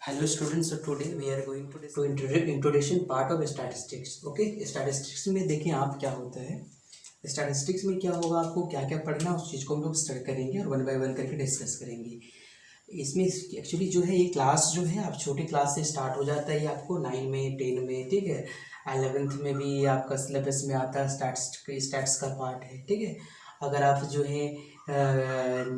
Hello students, so today we are going to introduction part of statistics. Okay, statistics में देखिए आप क्या होता है। स्टैटिस्टिक्स में क्या होगा, आपको क्या क्या पढ़ना है उस चीज़ को हम लोग स्टार्ट करेंगे और वन बाय वन करके डिस्कस करेंगे। इसमें एक्चुअली जो है ये क्लास जो है आप छोटी क्लास से स्टार्ट हो जाता है, ये आपको 9 में 10 में, ठीक है, 11th में भी आपका सिलेबस में आता है। स्टैट्स का पार्ट है, ठीक है। अगर आप जो है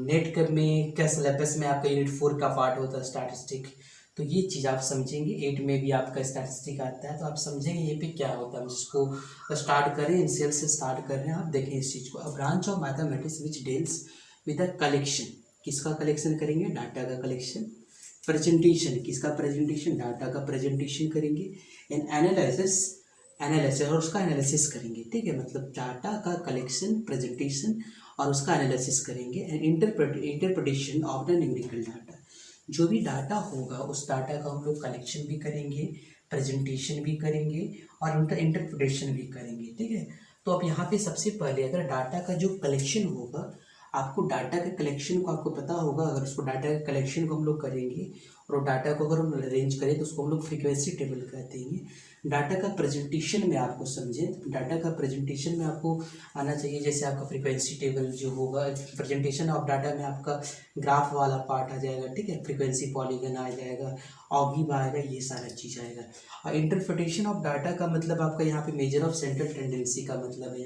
नेट में क्या सिलेबस में आपका यूनिट 4 का पार्ट होता है स्टैटिस्टिक, तो ये चीज़ आप समझेंगे। 8 में भी आपका स्टैटिस्टिक आता है, तो आप समझेंगे ये पे क्या होता है। हम इसको स्टार्ट करें, इनिशियल से स्टार्ट कर रहे हैं। आप देखें इस चीज़ को, a branch of mathematics which deals with the collection. किसका कलेक्शन करेंगे? डाटा का कलेक्शन। प्रेजेंटेशन, किसका प्रेजेंटेशन? डाटा का प्रेजेंटेशन करेंगे। एंड एनालिसिस और उसका एनालिसिस करेंगे, ठीक है। मतलब डाटा का कलेक्शन, प्रेजेंटेशन और उसका एनालिसिस करेंगे। And interpretation of the numerical data, जो भी डाटा होगा उस डाटा का हम लोग कलेक्शन भी करेंगे, प्रेजेंटेशन भी करेंगे और उनका इंटरप्रिटेशन भी करेंगे, ठीक है। तो अब यहाँ पे सबसे पहले अगर डाटा का जो कलेक्शन होगा, आपको डाटा के कलेक्शन को आपको पता होगा। अगर उसको डाटा के कलेक्शन को हम लोग करेंगे और डाटा को अगर हम अरेंज करें तो उसको हम लोग फ्रीक्वेंसी टेबल कहते हैं। डाटा का प्रेजेंटेशन में आपको समझें, डाटा का प्रेजेंटेशन में आपको आना चाहिए। जैसे आपका फ्रीक्वेंसी टेबल जो होगा, प्रेजेंटेशन ऑफ डाटा में आपका ग्राफ वाला पार्ट आ जाएगा, ठीक है। फ्रीक्वेंसी पॉलीगन आ जाएगा, ऑगिव आएगा, ये सारा चीज़ आएगा। और इंटरप्रिटेशन ऑफ डाटा का मतलब आपका यहाँ पे मेजर ऑफ सेंट्रल टेंडेंसी का मतलब है।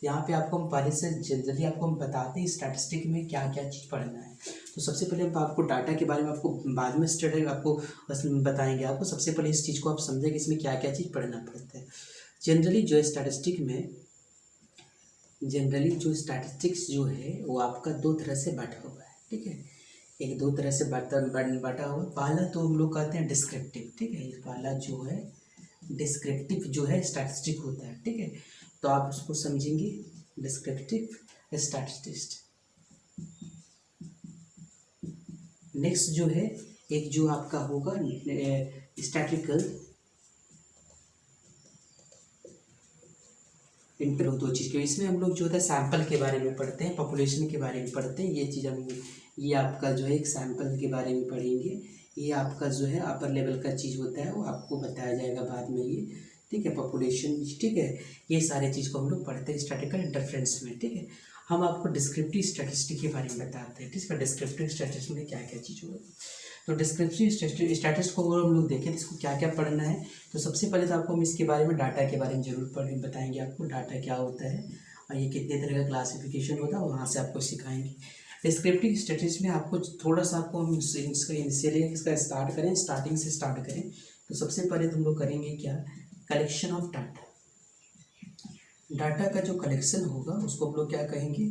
यहाँ पे आपको हम पहले से जनरली आपको हम बताते हैं स्टैटिस्टिक में क्या क्या चीज़ पढ़ना है। तो सबसे पहले हम आपको डाटा के बारे में आपको बाद में स्टडी आपको बस बताएंगे। आपको सबसे पहले इस चीज़ को आप समझेंगे इसमें क्या क्या चीज़ पढ़ना पड़ता है। जनरली जो स्टैटिस्टिक्स जो है वो आपका दो तरह से बांटा हुआ है, ठीक है। एक दो तरह से बांटा हुआ। पहला तो हम लोग कहते हैं डिस्क्रिप्टिव, ठीक है। पहला जो है डिस्क्रिप्टिव जो है स्टैटिस्टिक होता है, ठीक है। तो आप उसको समझेंगे डिस्क्रिप्टिव स्टैटिस्टिक्स। नेक्स्ट जो है एक जो आपका होगा स्टैटिकल इंटर, दो चीज़ के इसमें हम लोग जो होता है सैंपल के बारे में पढ़ते हैं, पॉपुलेशन के बारे में पढ़ते हैं। ये चीज़ हम ये आपका जो है एक सैंपल के बारे में पढ़ेंगे। ये आपका जो है अपर लेवल का चीज़ होता है, वो आपको बताया जाएगा बाद में ये, ठीक है। पॉपुलेशन, ठीक है, ये सारे चीज़ को हम लोग पढ़ते हैं स्टैटिकल इंटरफेरेंस में, ठीक है। हम आपको डिस्क्रिप्टिव स्टैटिस्टिक के बारे में बताते हैं, ठीक है। डिस्क्रिप्टिव स्टैटिस्टिक में क्या क्या चीज़ होगा। तो डिस्क्रिप्टिव स्टैटिस्टिक्स को अगर हम लोग देखें तो इसको क्या क्या पढ़ना है, तो सबसे पहले तो आपको हम इसके बारे में डाटा के बारे में जरूर बताएंगे। आपको डाटा क्या होता है और ये कितने तरह का क्लासिफिकेशन होता है, वहाँ से आपको सिखाएंगे। डिस्क्रिप्टिव स्टैटिस्टिक्स में आपको थोड़ा सा आपको हम इसका स्टार्टिंग से स्टार्ट करें तो सबसे पहले तो हम लोग करेंगे क्या, कलेक्शन ऑफ डाटा। डाटा का जो कलेक्शन होगा उसको हम लोग क्या कहेंगे,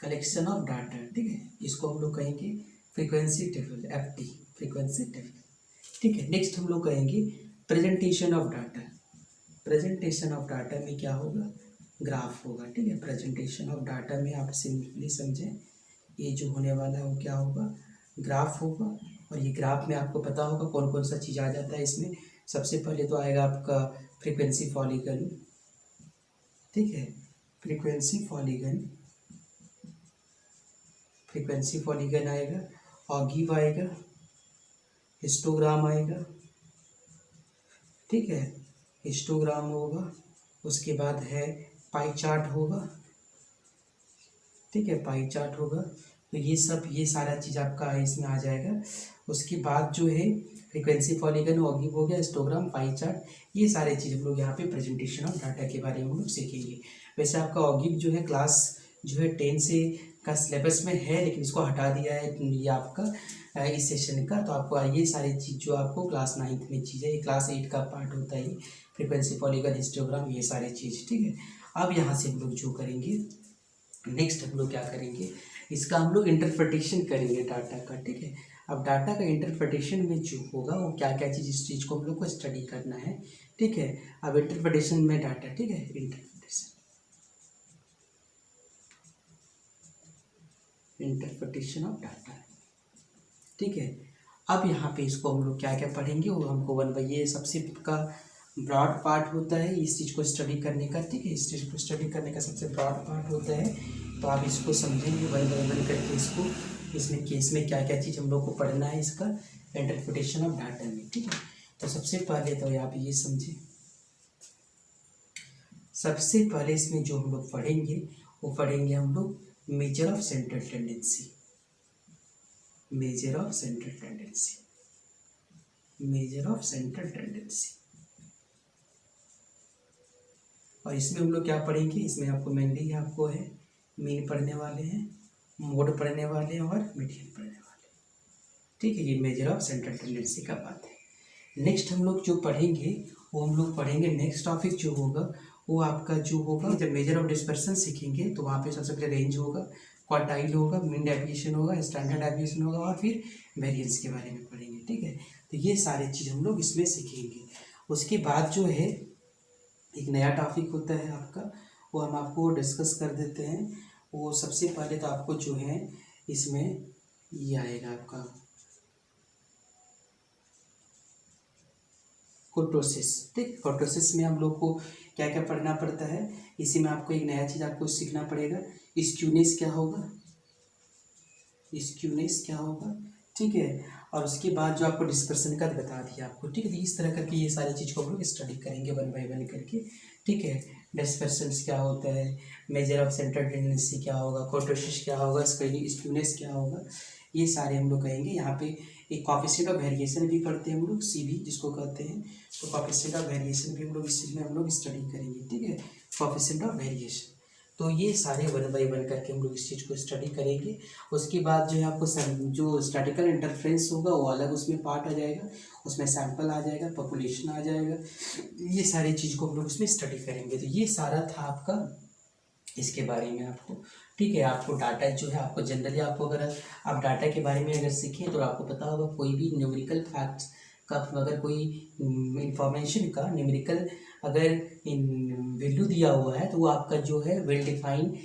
कलेक्शन ऑफ डाटा, ठीक है। इसको हम लोग कहेंगे frequency table, FT, frequency table, ठीक है। नेक्स्ट हम लोग कहेंगे presentation of data. Presentation of data में क्या होगा, ग्राफ होगा, ठीक है। प्रेजेंटेशन ऑफ डाटा में आप सिंपली समझें, ये जो होने वाला है वो क्या होगा, ग्राफ होगा। और ये ग्राफ में आपको पता होगा कौन कौन सा चीज़ आ जाता है इसमें। सबसे पहले तो आएगा आपका फ्रीक्वेंसी पॉलीगन, ठीक है। फ्रीक्वेंसी पॉलीगन आएगा, ऑगिव आएगा, हिस्टोग्राम आएगा, ठीक है। हिस्टोग्राम होगा, उसके बाद है पाई चार्ट होगा, ठीक है। पाई चार्ट होगा, तो ये सारा चीज़ आपका इसमें आ जाएगा। उसके बाद जो है फ्रीक्वेंसी पॉलीगन, ऑगिव हो गया, हिस्टोग्राम, पाई चार्ट, ये सारे चीज़ हम लोग यहाँ पे प्रेजेंटेशन ऑफ डाटा के बारे में हम लोग सीखेंगे। वैसे आपका ऑगिव जो है क्लास जो है 10 से का सिलेबस में है, लेकिन इसको हटा दिया है ये आपका इस सेशन का। तो आपको ये सारी चीज़ जो आपको क्लास 9th में चीज़ है, ये क्लास 8 का पार्ट होता है, फ्रीक्वेंसी पॉलीगन, हिस्टोग्राम, ये सारी चीज़, ठीक है। अब यहाँ से हम लोग जो करेंगे, नेक्स्ट हम लोग क्या करेंगे, इसका हम लोग इंटरप्रिटेशन करेंगे डाटा का, ठीक है। अब डाटा का इंटरप्रिटेशन में जो होगा वो क्या क्या चीज़, इस चीज़ को हम लोग को स्टडी करना है, ठीक है। अब इंटरप्रिटेशन में डाटा, ठीक है, इंटरप्रिटेशन ऑफ डाटा, ठीक है। अब यहाँ पे इसको हम लोग क्या क्या पढ़ेंगे, वो हमको वन बाई, ये सबसे का ब्रॉड पार्ट होता है इस चीज़ को स्टडी करने का, ठीक है। इस चीज़ को स्टडी करने का सबसे ब्रॉड पार्ट होता है, तो आप इसको समझेंगे वन बाई वन करके इसको इसमें केस में क्या क्या चीज़ हम लोग को पढ़ना है इसका इंटरप्रिटेशन ऑफ डाटा में, ठीक है। तो सबसे पहले तो आप ये समझे, सबसे पहले इसमें जो हम लोग पढ़ेंगे वो पढ़ेंगे हम लोग measure of central tendency, measure of central tendency, measure of central tendency. और इसमें हम लोग क्या पढ़ेंगे, इसमें आपको मेनली आपको है मीन पढ़ने वाले हैं, मोड पढ़ने वाले हैं और मीडियन पढ़ने वाले हैं, ठीक है। ये मेजर ऑफ सेंट्रल टेंडेंसी का बात है। नेक्स्ट हम लोग जो पढ़ेंगे वो हम लोग पढ़ेंगे, नेक्स्ट टॉपिक जो होगा वो आपका जो होगा, जब मेजर ऑफ डिस्पर्सन सीखेंगे तो वहाँ पे सबसे पहले रेंज होगा, क्वार्टाइल होगा, मीन डेविएशन होगा, स्टैंडर्ड डेविएशन होगा और फिर वेरिएंस के बारे में पढ़ेंगे, ठीक है। तो ये सारी चीज़ हम लोग इसमें सीखेंगे। उसके बाद जो है एक नया टॉपिक होता है आपका, वो हम आपको डिस्कस कर देते हैं। वो सबसे पहले तो आपको जो है इसमें ये आएगा आपका कोटोसिस, ठीक। कोटोसिस में हम लोग को क्या क्या पढ़ना पड़ता है, इसी में आपको एक नया चीज़ आपको सीखना पड़ेगा, स्क्यूनेस क्या होगा, स्क्यूनेस क्या होगा, ठीक है। और उसके बाद जो आपको डिस्पर्सन का बता दिया आपको, ठीक है। तो इस तरह करके ये सारी चीज़ को हम लोग स्टडी करेंगे वन बाय वन करके, ठीक है। डिस्पर्सन्स क्या होता है, मेजर ऑफ सेंट्रल टेंडेंसी क्या होगा, कोटोसिस क्या होगा, स्क्यूनेस क्या होगा, ये सारे हम लोग कहेंगे। यहाँ पे एक कोएफिशिएंट ऑफ वेरिएशन भी पढ़ते हैं हम लोग, सीबी जिसको कहते हैं, तो कोएफिशिएंट ऑफ वेरिएशन भी हम लोग इस चीज़ में हम लोग स्टडी करेंगे, ठीक है। कोएफिशिएंट ऑफ वेरिएशन, तो ये सारे वन बाय वन करके हम लोग इस चीज़ को स्टडी करेंगे। उसके बाद जो है आपको जो स्टैटिकल इंटरफेरेंस होगा वो अलग उसमें पार्ट आ जाएगा, उसमें सैंपल आ जाएगा, पॉपुलेशन आ जाएगा, ये सारी चीज़ को हम लोग उसमें स्टडी करेंगे। तो ये सारा था आपका इसके बारे में आपको, ठीक है। आपको डाटा जो है आपको जनरली आपको अगर आप डाटा के बारे में अगर सीखें तो आपको पता होगा कोई भी न्यूमेरिकल फैक्ट्स का अगर कोई इंफॉर्मेशन का न्यूमेरिकल अगर वैल्यू दिया हुआ है तो वो आपका जो है वेल डिफाइंड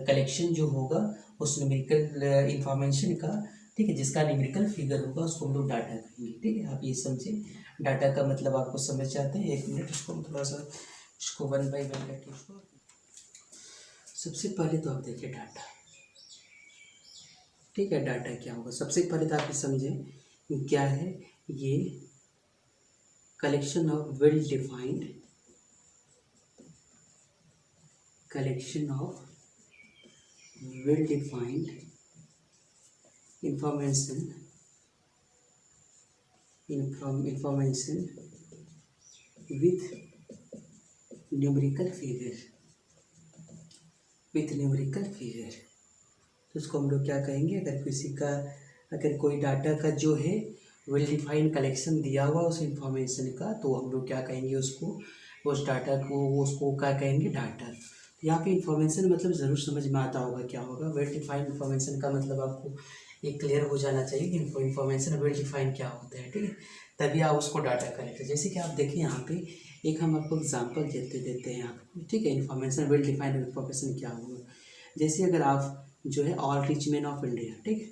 कलेक्शन जो होगा उस न्यूमेरिकल इंफॉर्मेशन का, ठीक है, जिसका न्यूमेरिकल फिगर होगा उसको हम लोग डाटा कहेंगे, ठीक है। आप ये समझे, डाटा का मतलब आपको समझ जाते हैं। एक मिनट इसको हम थोड़ा सा इसको वन बाई वन करके इसको, सबसे पहले तो आप देखिए डाटा, ठीक है। डाटा क्या होगा, सबसे पहले तो आप ये समझें क्या है ये, collection of well defined, collection of well defined information with numerical figure, with numerical figure। तो उसको हम लोग क्या कहेंगे, अगर किसी का अगर कोई डाटा का जो है वेल डिफाइंड कलेक्शन दिया हुआ उस इंफॉर्मेशन का, तो हम लोग क्या कहेंगे उसको, उस डाटा को उसको क्या कहेंगे, डाटा। यहाँ पे इन्फॉर्मेशन मतलब ज़रूर समझ में आता होगा क्या होगा, वेल डिफाइंड इन्फॉर्मेशन का मतलब आपको ये क्लियर हो जाना चाहिए कि इन्फॉर्मेशन वेल डिफाइंड क्या होता है, ठीक है। तभी आप उसको डाटा करेंगे। जैसे कि आप देखिए यहाँ पे एक हम आपको एग्जांपल देते हैं आपको, ठीक है। इन्फॉर्मेशन वेल डिफाइंड इन्फॉर्मेशन क्या होगा, जैसे अगर आप जो है all rich man of India, ठीक है,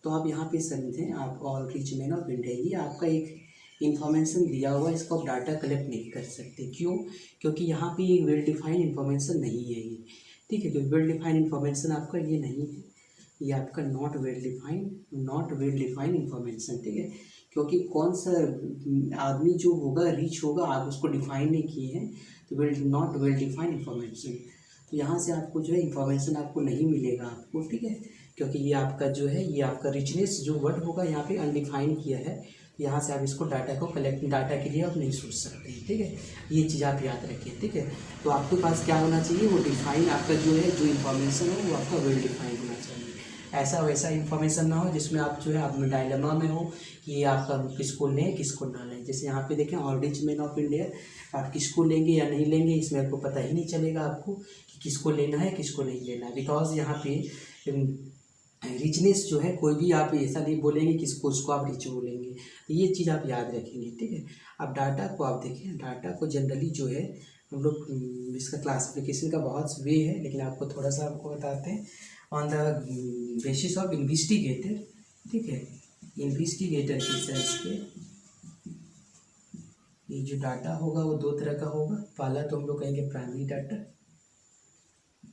तो आप यहाँ पे समझें, आप all rich man of India ये आपका एक इन्फॉर्मेशन दिया हुआ है, इसको आप डाटा कलेक्ट नहीं कर सकते, क्यों, क्योंकि यहाँ पे एक वेल डिफाइंड इन्फॉर्मेशन नहीं है ये, ठीक है। क्योंकि वेल डिफाइंड इन्फॉर्मेशन आपका ये नहीं है, ये आपका नॉट वेल डिफाइंड इन्फॉर्मेशन, ठीक है। क्योंकि कौन सा आदमी जो होगा रिच होगा आप उसको डिफाइन नहीं किए हैं, तो नॉट वेल डिफाइंड इन्फॉर्मेशन। तो यहाँ से आपको जो है इन्फॉर्मेशन आपको नहीं मिलेगा आपको, ठीक है, क्योंकि ये आपका जो है ये आपका रिचनेस जो वर्ड होगा यहाँ पे अनडिफाइन किया है, यहाँ से आप इसको डाटा को कलेक्ट, डाटा के लिए आप नहीं सोच सकते, ठीक है। ये चीज़ आप याद रखिए, ठीक है। तो आपके पास क्या होना चाहिए, वो डिफाइन आपका जो है जो इन्फॉर्मेशन हो वो आपका वेल डिफाइंड होना चाहिए। ऐसा वैसा इन्फॉर्मेशन ना हो जिसमें आप जो है आप डायलेमा में हो कि आपका किसको लें किसको ना लें। जैसे यहाँ पे देखें all rich man of India, आप किसको लेंगे या नहीं लेंगे इसमें आपको पता ही नहीं चलेगा आपको कि किसको लेना है किसको नहीं लेना है, बिकॉज यहाँ पे रिचनेस जो है कोई भी आप ऐसा नहीं बोलेंगे किसको उसको आप रिच बोलेंगे, तो ये चीज़ आप याद रखेंगे, ठीक है। अब डाटा को आप देखें, डाटा को जनरली जो है हम लोग इसका क्लासिफिकेशन का बहुत वे है, लेकिन आपको थोड़ा सा आपको बताते हैं on the basis of investigator, ठीक है। इन्वेस्टिगेटर के सेंस पे ये जो डाटा होगा वो दो तरह का होगा। पहला तो हम लोग कहेंगे प्राइमरी डाटा,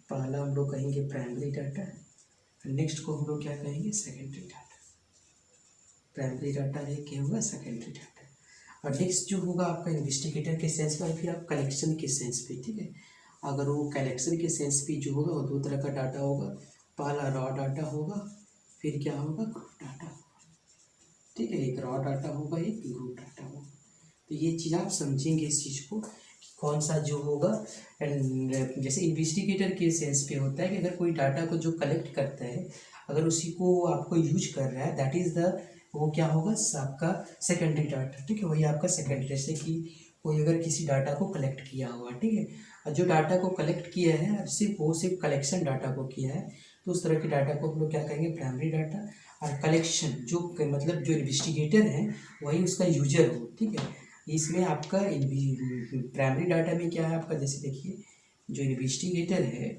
पहला हम लोग कहेंगे प्राइमरी डाटा, नेक्स्ट को हम लोग क्या कहेंगे, सेकेंडरी डाटा। प्राइमरी डाटा एक क्या होगा, सेकेंडरी डाटा। और नेक्स्ट जो होगा आपका इन्वेस्टिगेटर के सेंस में, फिर आप कलेक्शन के सेंस पे, ठीक है। अगर वो कलेक्शन के सेंस पे जो होगा वो दो तरह का डाटा होगा, पहला रॉ डाटा होगा, फिर क्या होगा, ग्रुप डाटा होगा, ठीक है। एक रॉ डाटा होगा, एक ग्रुप डाटा होगा। तो ये चीज़ आप समझेंगे इस चीज़ को कि कौन सा जो होगा। एंड जैसे इन्वेस्टिगेटर के सेंस पे होता है कि अगर कोई डाटा को जो कलेक्ट करता है, अगर उसी को आपको यूज कर रहा है, दैट इज़ द, वो क्या होगा, आपका सेकेंडरी डाटा, ठीक है। वही आपका सेकेंडरी, जैसे कि कोई अगर किसी डाटा को कलेक्ट किया हुआ, ठीक है, और जो डाटा को कलेक्ट किया है सिर्फ कलेक्शन डाटा को किया है, तो उस तरह के डाटा को हम लोग क्या कहेंगे, प्राइमरी डाटा। और कलेक्शन जो मतलब जो इन्वेस्टिगेटर है वही उसका यूजर हो, ठीक है। इसमें आपका प्राइमरी डाटा में क्या है आपका, जैसे देखिए जो इन्वेस्टिगेटर है,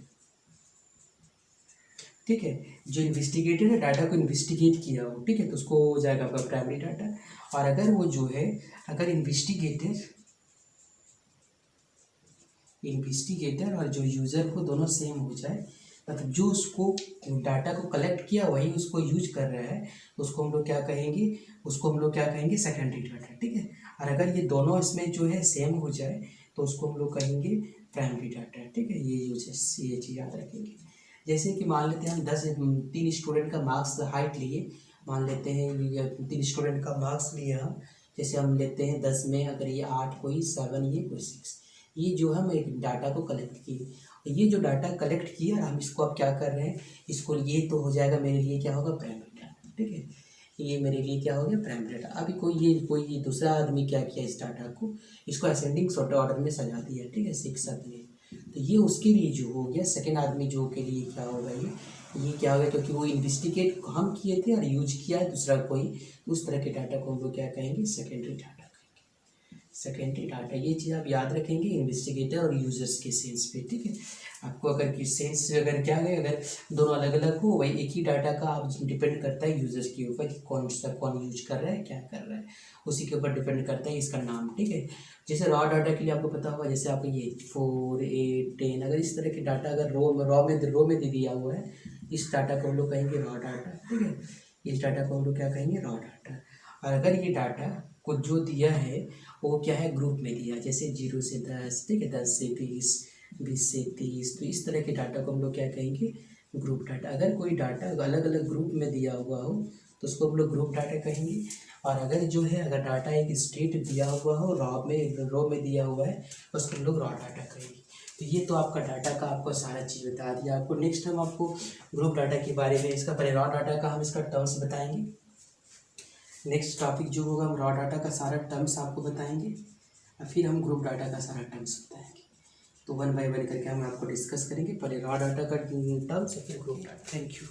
ठीक है, जो इन्वेस्टिगेटर है डाटा को इन्वेस्टिगेट किया हो, ठीक है, तो उसको हो जाएगा आपका प्राइमरी डाटा। और अगर वो जो है, अगर इन्वेस्टिगेटर और जो यूज़र हो दोनों सेम हो जाए, मतलब जो उसको डाटा को कलेक्ट किया वही उसको यूज कर रहा है, तो उसको हम लोग क्या कहेंगे, सेकेंडरी डाटा, ठीक है। और अगर ये दोनों इसमें जो है सेम हो जाए तो उसको हम लोग कहेंगे प्राइमरी डाटा, ठीक है। ये चीज़ याद रखेंगे। जैसे कि मान लेते हैं हम 3 स्टूडेंट का मार्क्स हाइट लिए, मान लेते हैं 3 स्टूडेंट का मार्क्स लिए हम, जैसे हम लेते हैं 10 में, अगर ये 8 कोई 7 ये कोई 6, ये जो हम एक डाटा को कलेक्ट किए, ये जो डाटा कलेक्ट किया हम इसको अब क्या कर रहे हैं, इसको ये तो हो जाएगा मेरे लिए क्या होगा, प्राइमरी डाटा, ठीक है। ये मेरे लिए क्या हो गया, प्राइमरी डाटा। अभी कोई दूसरा आदमी क्या किया, इस डाटा को, इसको असेंडिंग ऑर्डर में सजा दिया, ठीक है, 6 7 में, तो ये उसके लिए जो हो गया, सेकेंड आदमी जो के लिए क्या होगा, ये क्या हो गया, क्योंकि वो इन्वेस्टिगेट हम किए थे और यूज किया है दूसरा कोई, तो उस तरह के डाटा को हम लोग क्या कहेंगे, सेकेंडरी डाटा कहेंगे। सेकेंडरी डाटा, ये चीज़ आप याद रखेंगे इन्वेस्टिगेटर और यूजर्स के सेंस पे, ठीक है। आपको अगर किस सेंस अगर क्या है, अगर दोनों अलग अलग हो, वही एक ही डाटा का आप डिपेंड करता है यूजर्स के ऊपर कि कौन यूज कर रहा है, क्या कर रहा है, उसी के ऊपर डिपेंड करता है इसका नाम, ठीक है। जैसे रॉ डाटा के लिए आपको पता होगा, जैसे आपको ये 4 8 10, अगर इस तरह के डाटा अगर रो में दे दिया हुआ है, इस डाटा को हम लोग कहेंगे रॉ डाटा, ठीक है। इस डाटा को हम लोग क्या कहेंगे, रॉ डाटा। और अगर ये डाटा को जो दिया है वो क्या है, ग्रुप में दिया, जैसे 0 से 10, ठीक है, 10 से 20, 20 से 30, तो इस तरह के डाटा को हम लोग क्या कहेंगे, ग्रुप डाटा। अगर कोई डाटा अलग अलग ग्रुप में दिया हुआ हो तो उसको हम लोग ग्रुप डाटा कहेंगे। और अगर जो है, अगर डाटा एक स्टेट दिया हुआ हो, रो में दिया हुआ है, उसको हम लोग रॉ डाटा कहेंगे। तो ये तो आपका डाटा का आपको सारा चीज़ बता दिया। आपको नेक्स्ट हम आपको ग्रुप डाटा के बारे में, इसका पहले रॉ डाटा का हम इसका टर्म्स बताएंगे। नेक्स्ट टॉपिक जो होगा, हम रॉ डाटा का सारा टर्म्स आपको बताएंगे, और फिर हम ग्रुप डाटा का सारा टर्म्स बताएंगे। तो 1 बाय 1 करके हम आपको डिस्कस करेंगे, पहले रॉ डाटा का टर्म्स और फिर ग्रुप डाटा। Thank you.